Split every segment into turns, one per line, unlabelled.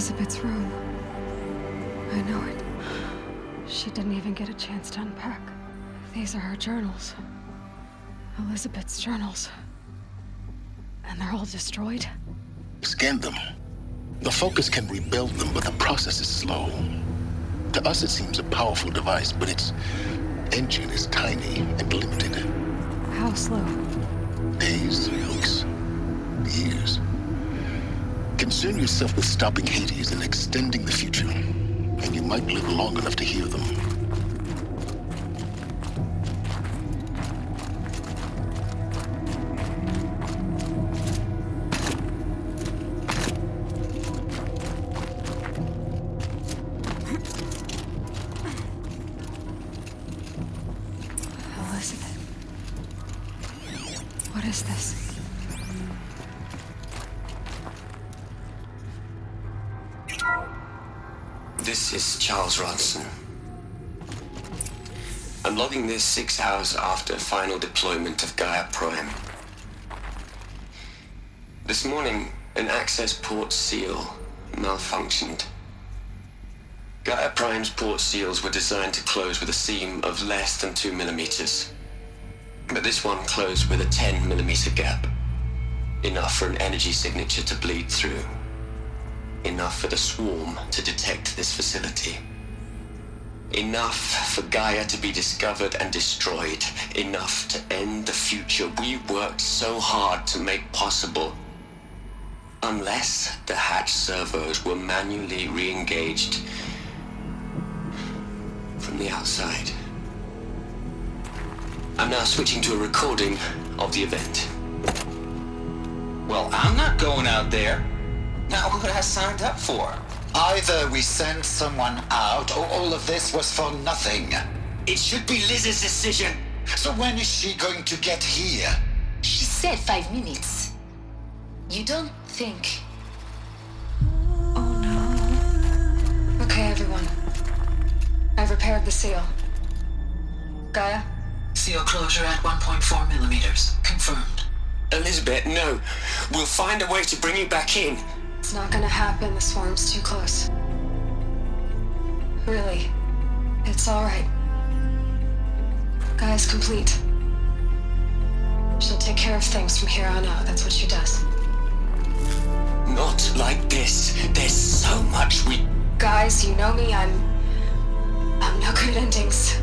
Elizabeth's room. I know it. She didn't even get a chance to unpack. These are her journals. Elizabeth's journals. And they're all destroyed?
Scan them. The Focus can rebuild them, but the process is slow. To us, it seems a powerful device, but its engine is tiny and limited.
How slow?
Days, weeks, years. Concern yourself with stopping Hades and extending the future, and you might live long enough to hear them.
Elizabeth. What is this?
This is Charles Ronson. I'm logging this 6 hours after final deployment of Gaia Prime. This morning, an access port seal malfunctioned. Gaia Prime's port seals were designed to close with a seam of less than 2 millimeters. But this one closed with a 10 millimeter gap. Enough for an energy signature to bleed through. Enough for the swarm to detect this facility. Enough for Gaia to be discovered and destroyed. Enough to end the future we worked so hard to make possible. Unless the hatch servos were manually re-engaged from the outside. I'm now switching to a recording of the event.
Well, I'm not going out there. Not what I signed up for.
Either we send someone out, or all of this was for nothing.
It should be Liz's decision.
So when is she going to get here?
She said 5 minutes. You don't think...
Oh no. Okay, everyone. I've repaired the seal. Gaia?
Seal closure at 1.4 millimeters. Confirmed.
Elizabeth, no. We'll find a way to bring you back in.
It's not gonna happen. The swarm's too close. Really. It's alright. Gaia's complete. She'll take care of things from here on out. That's what she does.
Not like this. There's so much we...
Guys, you know me. I'm no good at endings.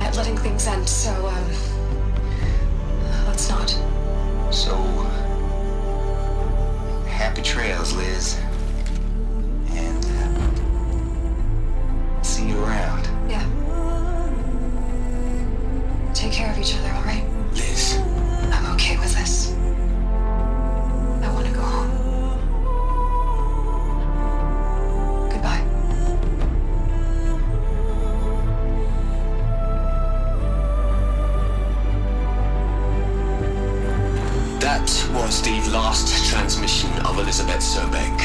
At letting things end, so, let's not.
So, happy trails, Liz. And, see you around.
Yeah. Take care of each other, alright?
Liz.
I'm okay with this. I want to go home. Goodbye.
That was the last transmission of Elizabeth Sobek.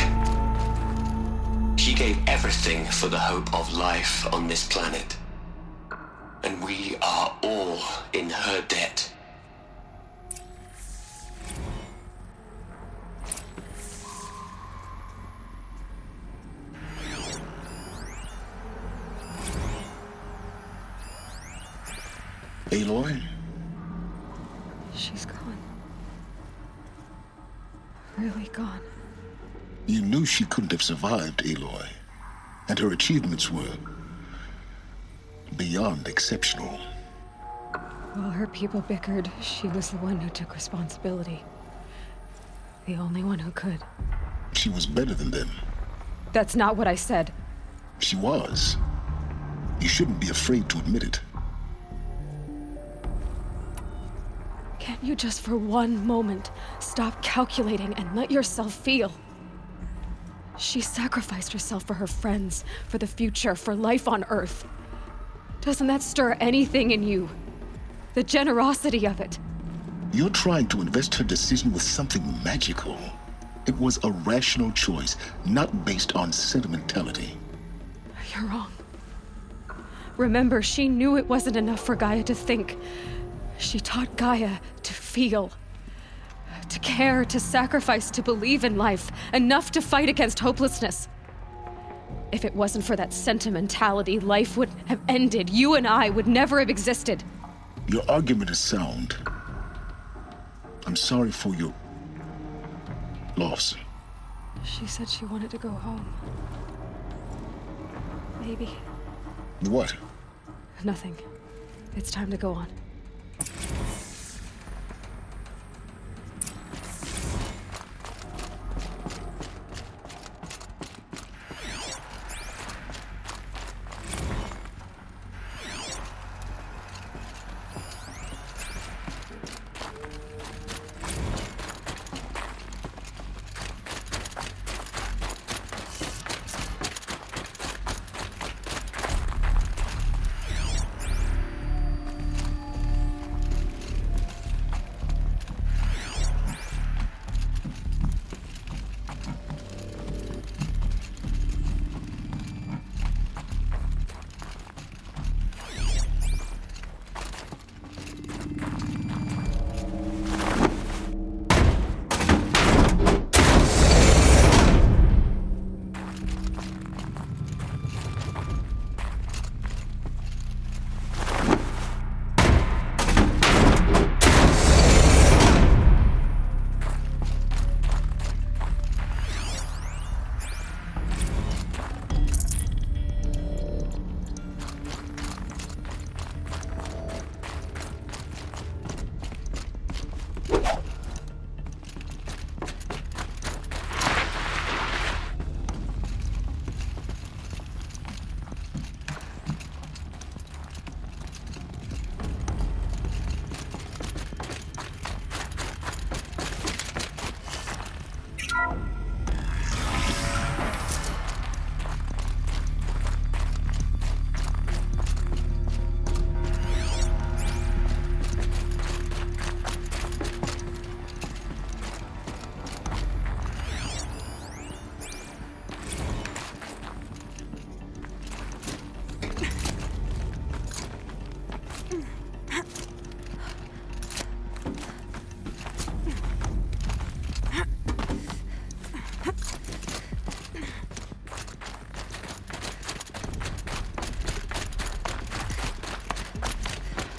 She gave everything for the hope of life on this planet. And we are all in her debt.
Aloy?
She's gone. Really gone.
You knew she couldn't have survived, Aloy. And her achievements were beyond exceptional.
While her people bickered, she was the one who took responsibility. The only one who could.
She was better than them.
That's not what I said.
She was. You shouldn't be afraid to admit it.
Can't you just for one moment stop calculating and let yourself feel? She sacrificed herself for her friends, for the future, for life on Earth. Doesn't that stir anything in you? The generosity of it.
You're trying to invest her decision with something magical. It was a rational choice, not based on sentimentality.
You're wrong. Remember, she knew it wasn't enough for Gaia to think. She taught Gaia to feel. To care, to sacrifice, to believe in life. Enough to fight against hopelessness. If it wasn't for that sentimentality, life would have ended. You and I would never have existed.
Your argument is sound. I'm sorry for your loss.
She said she wanted to go home. Maybe.
What?
Nothing. It's time to go on.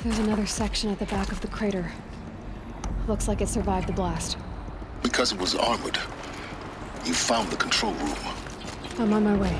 There's another section at the back of the crater. Looks like it survived the blast.
Because it was armored. You found the control room.
I'm on my way.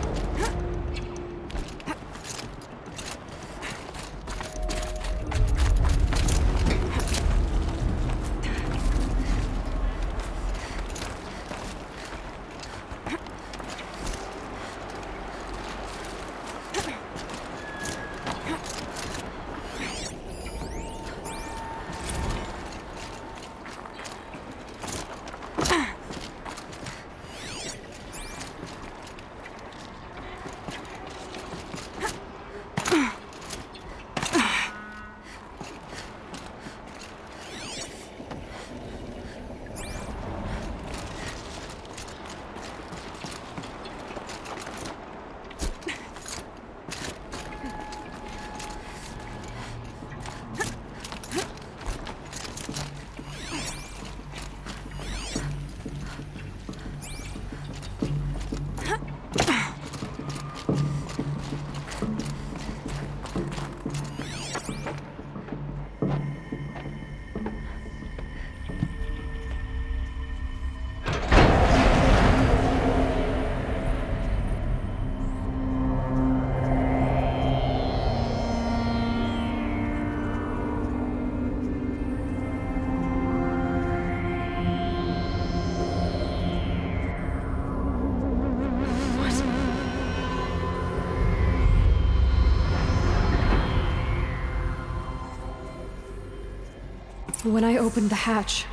When I opened the hatch,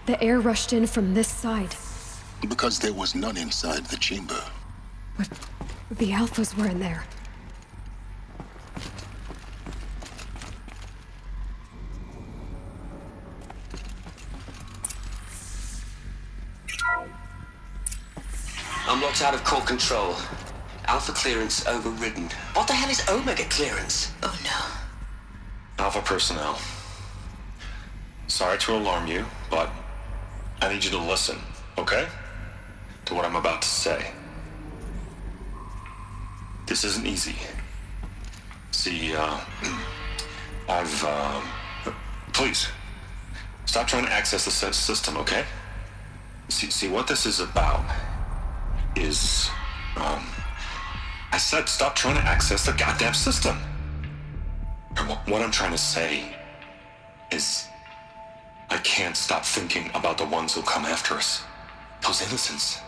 the air rushed in from this side.
Because there was none inside the chamber.
But the alphas were in there.
I'm locked out of core control. Alpha clearance overridden. What the hell is Omega clearance?
Oh no.
Alpha personnel. Sorry to alarm you, but I need you to listen, okay? To what I'm about to say. This isn't easy. See, please, stop trying to access the system, okay? See, what this is about is, I said stop trying to access the goddamn system. What I'm trying to say is, I can't stop thinking about the ones who'll come after us. Those innocents.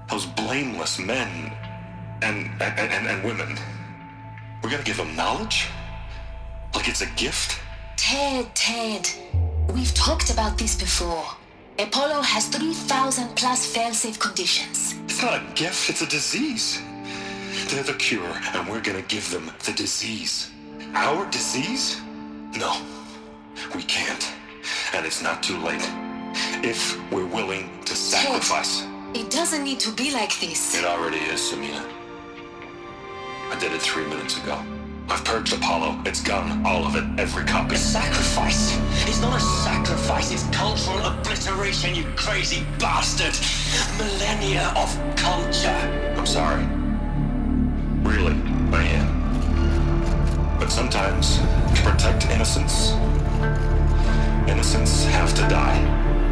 Those blameless men and women. We're gonna give them knowledge? Like it's a gift?
Ted. We've talked about this before. Apollo has 3,000 plus fail-safe conditions.
It's not a gift, it's a disease. They're the cure, and we're gonna give them the disease. Our disease? No, we can't. And it's not too late. If we're willing to sacrifice.
Ted, it doesn't need to be like this.
It already is, Samina. I did it 3 minutes ago. I've purged Apollo. It's gone. All of it. Every copy.
A sacrifice? It's not a sacrifice, it's cultural obliteration, you crazy bastard! Millennia of culture!
I'm sorry. Really, I am. But sometimes, to protect innocence, innocents have to die.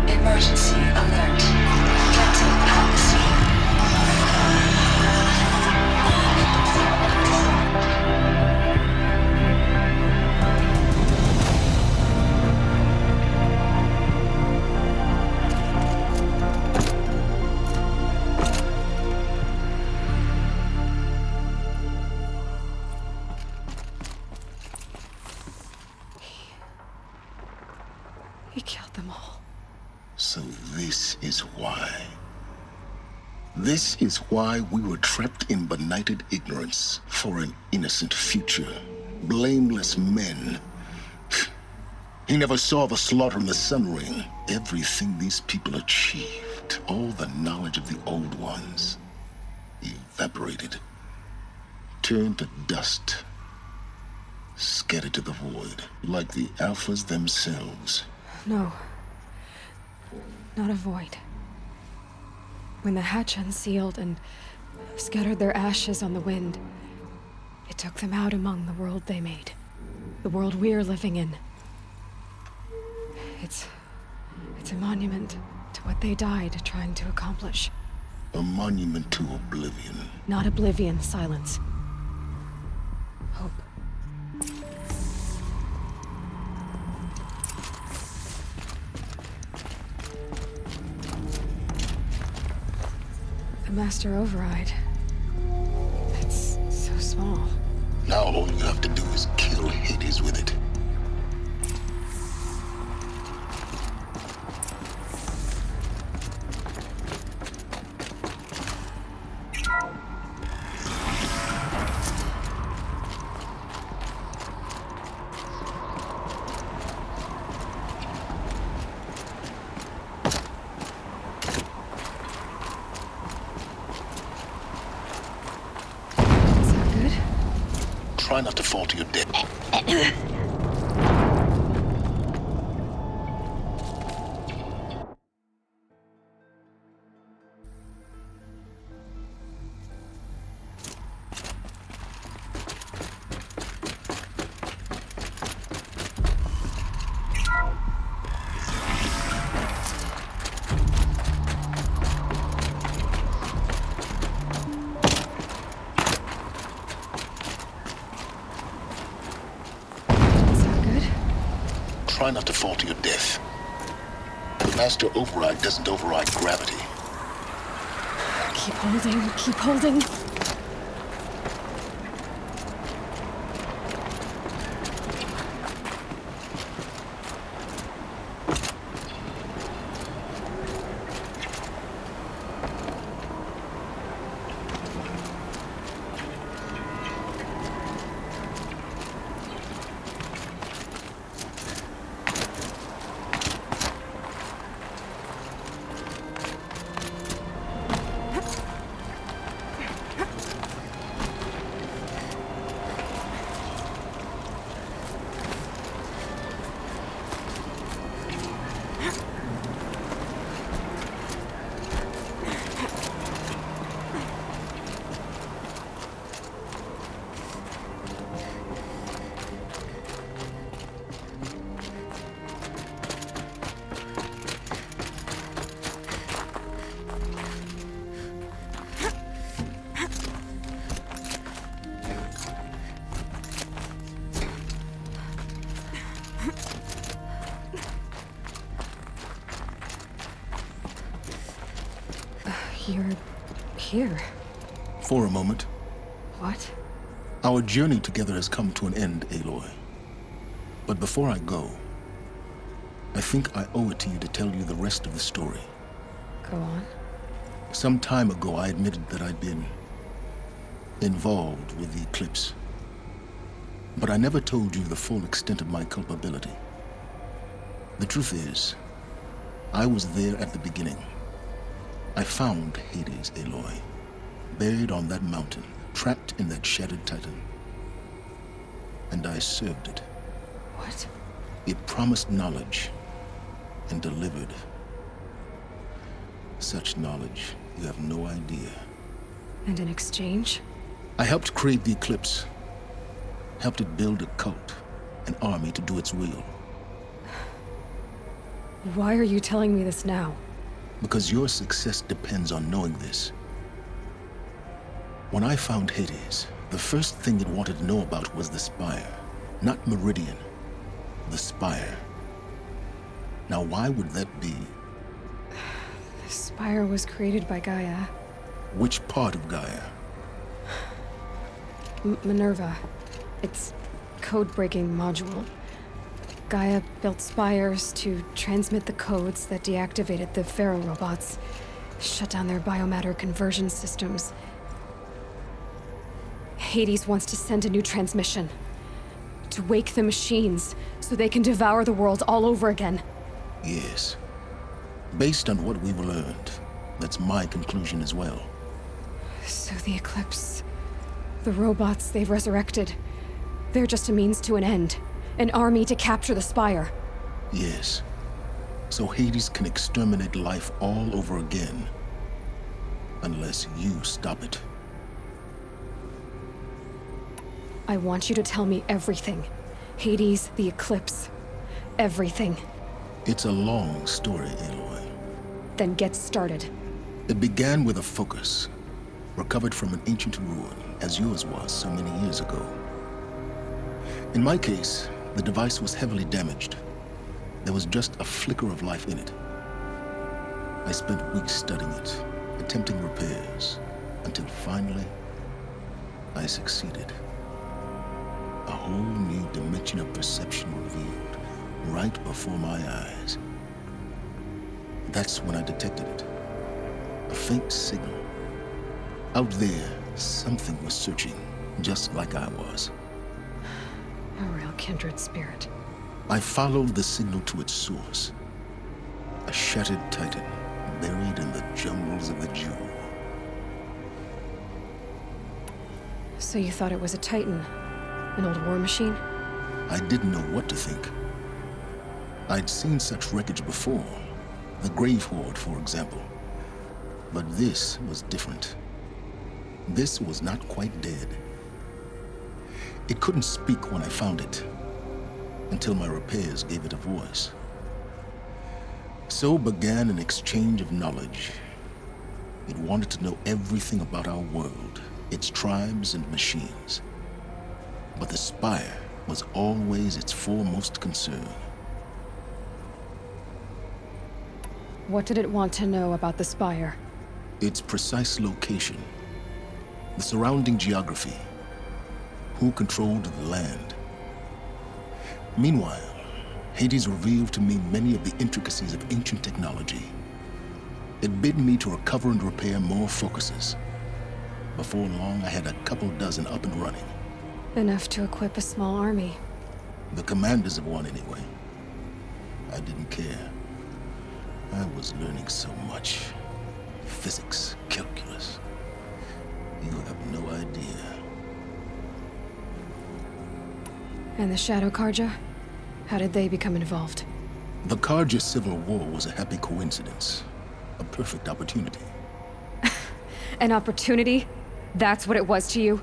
Emergency alert. Captain House.
He killed them all.
So this is why. This is why we were trapped in benighted ignorance for an innocent future. Blameless men. He never saw the slaughter in the Sun Ring. Everything these people achieved, all the knowledge of the old ones, evaporated, turned to dust, scattered to the void, like the Alphas themselves.
No. Not a void. When the hatch unsealed and scattered their ashes on the wind, it took them out among the world they made. The world we're living in. It's a monument to what they died trying to accomplish.
A monument to oblivion.
Not oblivion, silence. Hope. The Master Override. It's so small.
Now all you have to do is kill Hades with it.
Is that good?
Try not to fall to your death.
Is that good?
Try not to fall to your death. The Master Override doesn't override gravity.
Keep holding, keep holding. You're here.
For a moment.
What?
Our journey together has come to an end, Aloy. But before I go, I think I owe it to you to tell you the rest of the story.
Go on.
Some time ago, I admitted that I'd been involved with the eclipse. But I never told you the full extent of my culpability. The truth is, I was there at the beginning. I found Hades, Aloy, buried on that mountain, trapped in that shattered titan. And I served it.
What?
It promised knowledge and delivered. Such knowledge, you have no idea.
And in exchange?
I helped create the eclipse. Helped it build a cult, an army to do its will.
Why are you telling me this now?
Because your success depends on knowing this. When I found Hades, the first thing it wanted to know about was the Spire. Not Meridian. The Spire. Now, why would that be?
The Spire was created by Gaia.
Which part of Gaia?
Minerva. Its code-breaking module. Gaia built spires to transmit the codes that deactivated the Pharaoh robots, shut down their biomatter conversion systems. Hades wants to send a new transmission. To wake the machines, so they can devour the world all over again.
Yes. Based on what we've learned, that's my conclusion as well.
So the Eclipse... the robots they've resurrected... they're just a means to an end. An army to capture the Spire.
Yes. So Hades can exterminate life all over again. Unless you stop it.
I want you to tell me everything. Hades, the Eclipse. Everything.
It's a long story, Aloy.
Then get started.
It began with a focus. Recovered from an ancient ruin, as yours was so many years ago. In my case, the device was heavily damaged. There was just a flicker of life in it. I spent weeks studying it, attempting repairs, until finally, I succeeded. A whole new dimension of perception revealed, right before my eyes. That's when I detected it. A faint signal. Out there, something was searching, just like I was.
A real kindred spirit.
I followed the signal to its source. A shattered titan, buried in the jungles of the Jewel.
So you thought it was a titan? An old war machine?
I didn't know what to think. I'd seen such wreckage before. The Grave Horde, for example. But this was different. This was not quite dead. It couldn't speak when I found it, until my repairs gave it a voice. So began an exchange of knowledge. It wanted to know everything about our world, its tribes and machines. But the Spire was always its foremost concern.
What did it want to know about the Spire?
Its precise location, the surrounding geography, who controlled the land. Meanwhile, Hades revealed to me many of the intricacies of ancient technology. It bid me to recover and repair more focuses. Before long, I had a couple dozen up and running.
Enough to equip a small army.
The commanders of one, anyway. I didn't care. I was learning so much. Physics, calculus. You have no idea.
And the Shadow Karja? How did they become involved?
The Karja Civil War was a happy coincidence. A perfect opportunity.
An opportunity? That's what it was to you?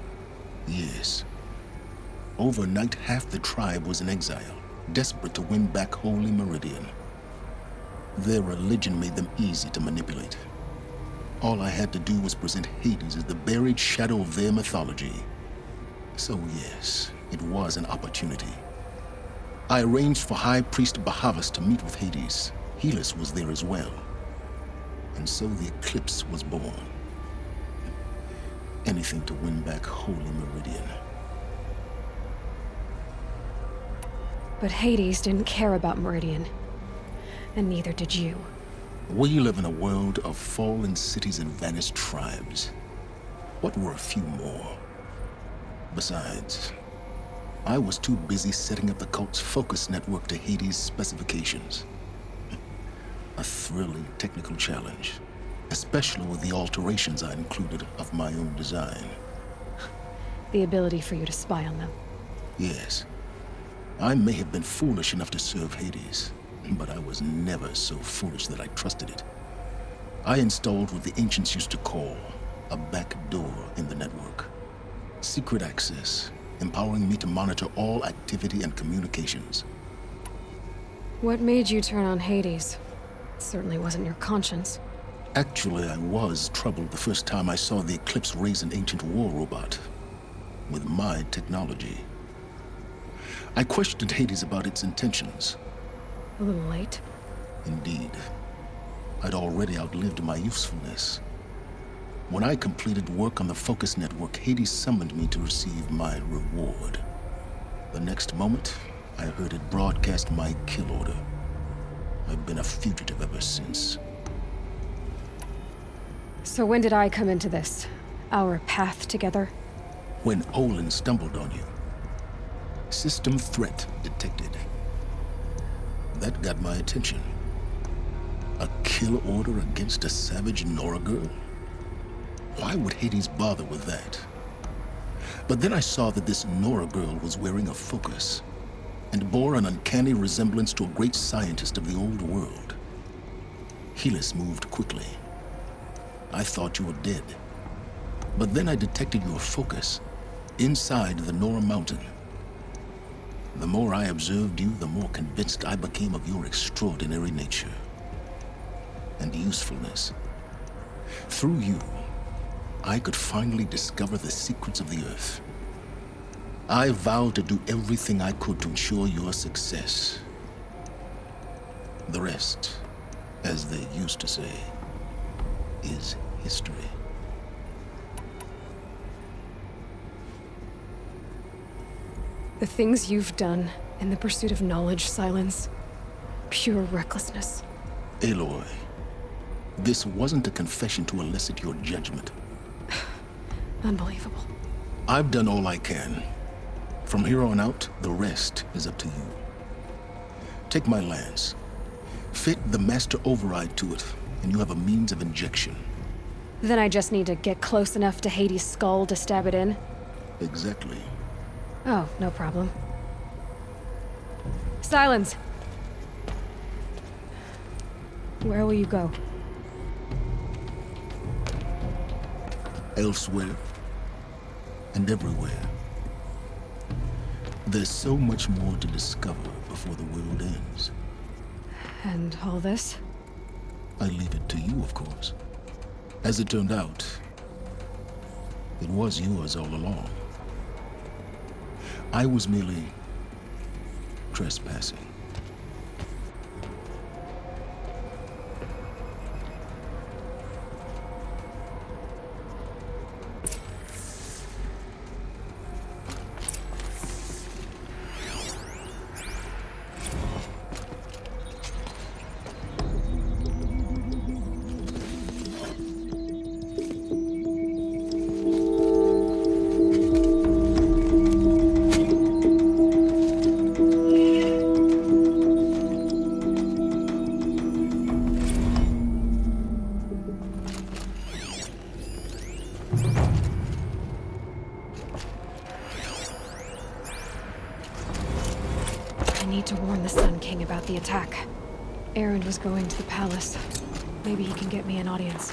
Yes. Overnight, half the tribe was in exile, desperate to win back Holy Meridian. Their religion made them easy to manipulate. All I had to do was present Hades as the buried shadow of their mythology. So yes, it was an opportunity. I arranged for High Priest Bahavas to meet with Hades. Helis was there as well. And so the eclipse was born. Anything to win back Holy Meridian.
But Hades didn't care about Meridian. And neither did you.
We live in a world of fallen cities and vanished tribes. What were a few more? Besides, I was too busy setting up the cult's focus network to Hades' specifications. A thrilling technical challenge, especially with the alterations I included of my own design.
The ability for you to spy on them.
Yes, I may have been foolish enough to serve Hades, but I was never so foolish that I trusted it. I installed what the ancients used to call a back door in the network. Secret access, empowering me to monitor all activity and communications.
What made you turn on Hades? It certainly wasn't your conscience.
Actually, I was troubled the first time I saw the Eclipse raise an ancient war robot with my technology. I questioned Hades about its intentions.
A little late.
Indeed. I'd already outlived my usefulness. When I completed work on the Focus Network, Hades summoned me to receive my reward. The next moment, I heard it broadcast my kill order. I've been a fugitive ever since.
So when did I come into this? Our path together?
When Olin stumbled on you. System threat detected. That got my attention. A kill order against a savage Nora girl? Why would Hades bother with that? But then I saw that this Nora girl was wearing a focus and bore an uncanny resemblance to a great scientist of the old world. Helis moved quickly. I thought you were dead. But then I detected your focus inside the Nora mountain. The more I observed you, the more convinced I became of your extraordinary nature and usefulness. Through you, I could finally discover the secrets of the Earth. I vowed to do everything I could to ensure your success. The rest, as they used to say, is history.
The things you've done in the pursuit of knowledge, Silence. Pure recklessness.
Aloy, this wasn't a confession to elicit your judgment.
Unbelievable.
I've done all I can. From here on out, the rest is up to you. Take my lance. Fit the master override to it, and you have a means of injection.
Then I just need to get close enough to Hades' skull to stab it in?
Exactly.
Oh, no problem. Silence! Where will you go?
Elsewhere. And everywhere. There's so much more to discover before the world ends.
And all this?
I leave it to you, of course. As it turned out, it was yours all along. I was merely trespassing.
I need to warn the Sun King about the attack. Erend was going to the palace. Maybe he can get me an audience.